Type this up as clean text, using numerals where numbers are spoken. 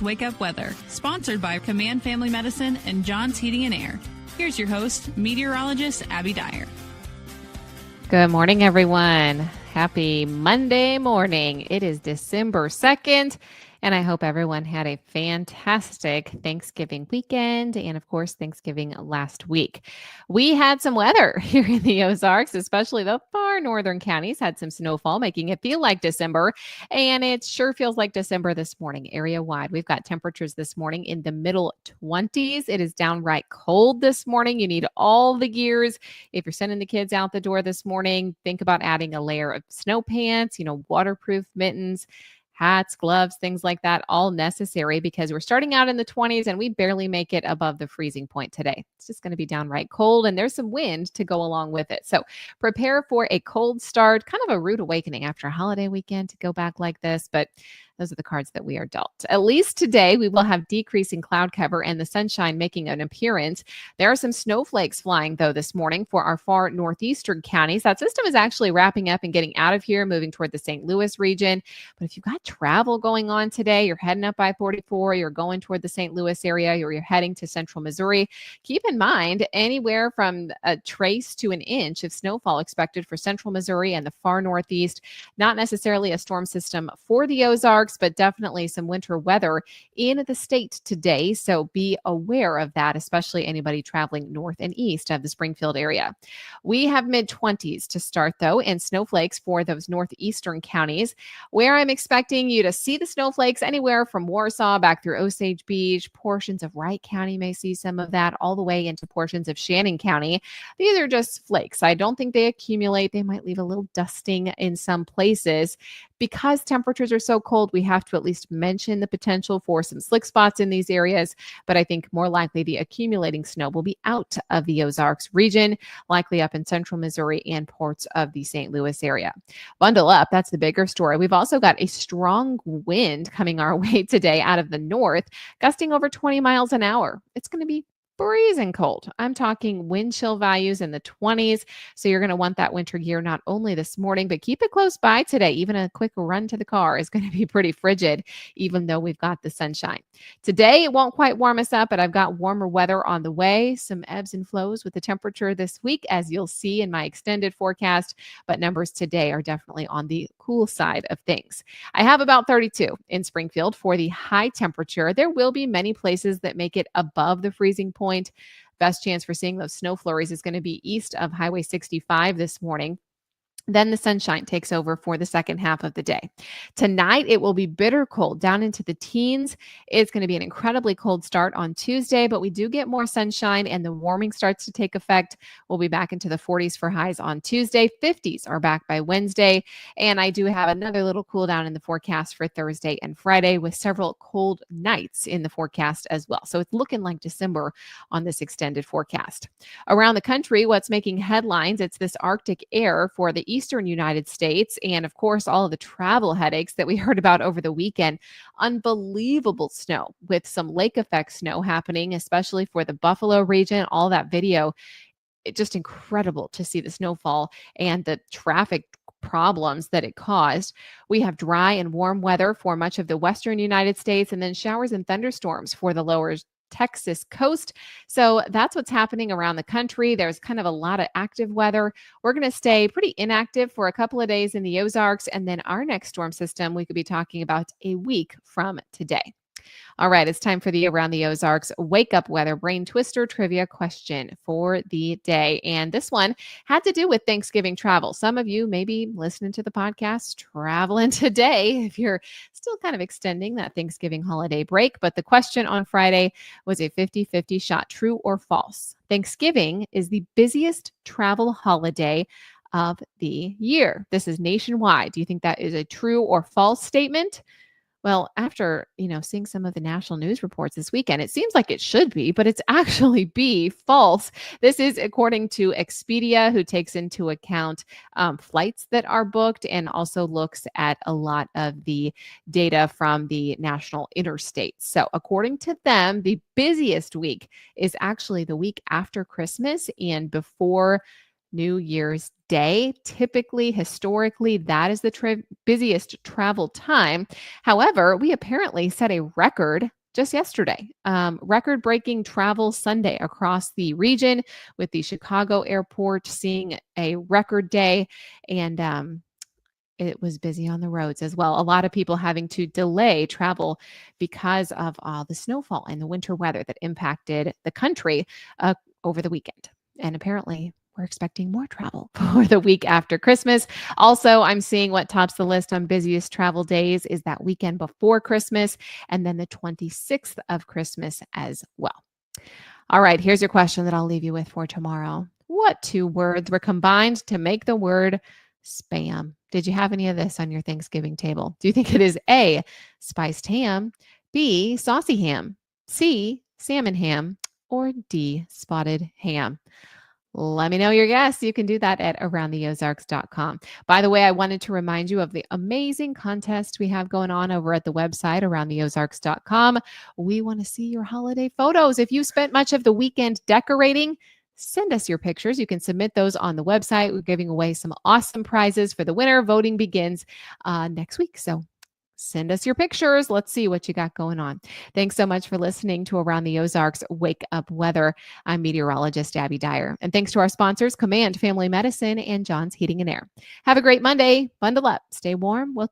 Wake Up Weather, sponsored by Command Family Medicine and John's Heating and Air. Here's your host, meteorologist Abby Dyer. Good morning, everyone. Happy Monday morning. It is December 2nd, and I hope everyone had a fantastic Thanksgiving weekend and, of course, Thanksgiving last week. We had some weather here in the Ozarks, especially the far northern counties had some snowfall, making it feel like December, and it sure feels like December this morning, area-wide. We've got temperatures this morning in the middle 20s. It is downright cold this morning. You need all the gears. If you're sending the kids out the door this morning, think about adding a layer of snow pants, waterproof mittens, hats, gloves, things like that, all necessary because we're starting out in the 20s and we barely make it above the freezing point today. It's just going to be downright cold and there's some wind to go along with it. So prepare for a cold start, kind of a rude awakening after a holiday weekend to go back like this, but those are the cards that we are dealt. At least today, we will have decreasing cloud cover and the sunshine making an appearance. There are some snowflakes flying, though, this morning for our far northeastern counties. That system is actually wrapping up and getting out of here, moving toward the St. Louis region. But if you've got travel going on today, you're heading up I-44, you're going toward the St. Louis area, or you're heading to central Missouri, keep in mind anywhere from a trace to an inch of snowfall expected for central Missouri and the far northeast. Not necessarily a storm system for the Ozarks, but definitely some winter weather in the state today. So be aware of that, especially anybody traveling north and east of the Springfield area. We have mid-20s to start, though, and snowflakes for those northeastern counties, where I'm expecting you to see the snowflakes anywhere from Warsaw back through Osage Beach. Portions of Wright County may see some of that, all the way into portions of Shannon County. These are just flakes. I don't think they accumulate. They might leave a little dusting in some places. Because temperatures are so cold, we have to at least mention the potential for some slick spots in these areas, but I think more likely the accumulating snow will be out of the Ozarks region, likely up in central Missouri and parts of the St. Louis area. Bundle up, that's the bigger story. We've also got a strong wind coming our way today out of the north, gusting over 20 miles an hour. It's going to be freezing cold. I'm talking wind chill values in the 20s. So you're going to want that winter gear not only this morning, but keep it close by today. Even a quick run to the car is going to be pretty frigid, even though we've got the sunshine. Today, it won't quite warm us up, but I've got warmer weather on the way. Some ebbs and flows with the temperature this week, as you'll see in my extended forecast. But numbers today are definitely on the cool side of things. I have about 32 in Springfield for the high temperature. There will be many places that make it above the freezing point. Best chance for seeing those snow flurries is going to be east of Highway 65 this morning. Then the sunshine takes over for the second half of the day. Tonight, it will be bitter cold down into the teens. It's going to be an incredibly cold start on Tuesday, but we do get more sunshine and the warming starts to take effect. We'll be back into the 40s for highs on Tuesday. 50s are back by Wednesday. And I do have another little cool down in the forecast for Thursday and Friday with several cold nights in the forecast as well. So it's looking like December on this extended forecast. Around the country, what's making headlines, it's this Arctic air for the eastern United States, and of course, all of the travel headaches that we heard about over the weekend. Unbelievable snow with some lake effect snow happening, especially for the Buffalo region. All that video, it's just incredible to see the snowfall and the traffic problems that it caused. We have dry and warm weather for much of the western United States, and then showers and thunderstorms for the lower Texas coast. So that's what's happening around the country. There's kind of a lot of active weather. We're going to stay pretty inactive for a couple of days in the Ozarks. And then our next storm system, we could be talking about a week from today. All right, it's time for the Around the Ozarks Wake Up Weather Brain Twister Trivia question for the day. And this one had to do with Thanksgiving travel. Some of you may be listening to the podcast traveling today if you're still kind of extending that Thanksgiving holiday break. But the question on Friday was a 50-50 shot, true or false. Thanksgiving is the busiest travel holiday of the year. This is nationwide. Do you think that is a true or false statement? Well, after, seeing some of the national news reports this weekend, it seems like it should be, but it's actually B, false. This is according to Expedia, who takes into account flights that are booked and also looks at a lot of the data from the national interstates. So according to them, the busiest week is actually the week after Christmas and before New Year's Day. Typically, historically, that is the busiest travel time. However, we apparently set a record just yesterday, record-breaking travel Sunday across the region, with the Chicago airport seeing a record day. And it was busy on the roads as well. A lot of people having to delay travel because of all the snowfall and the winter weather that impacted the country over the weekend. And apparently, we're expecting more travel for the week after Christmas. Also, I'm seeing what tops the list on busiest travel days is that weekend before Christmas, and then the 26th of Christmas as well. All right, here's your question that I'll leave you with for tomorrow. What two words were combined to make the word spam? Did you have any of this on your Thanksgiving table? Do you think it is A, spiced ham, B, saucy ham, C, salmon ham, or D, spotted ham? Let me know your guess. You can do that at aroundtheozarks.com. By the way, I wanted to remind you of the amazing contest we have going on over at the website, aroundtheozarks.com. We want to see your holiday photos. If you spent much of the weekend decorating, send us your pictures. You can submit those on the website. We're giving away some awesome prizes for the winner. Voting begins next week. So send us your pictures. Let's see what you got going on. Thanks so much for listening to Around the Ozarks Wake Up Weather. I'm meteorologist Abby Dyer. And thanks to our sponsors, Command Family Medicine and John's Heating and Air. Have a great Monday. Bundle up. Stay warm. We'll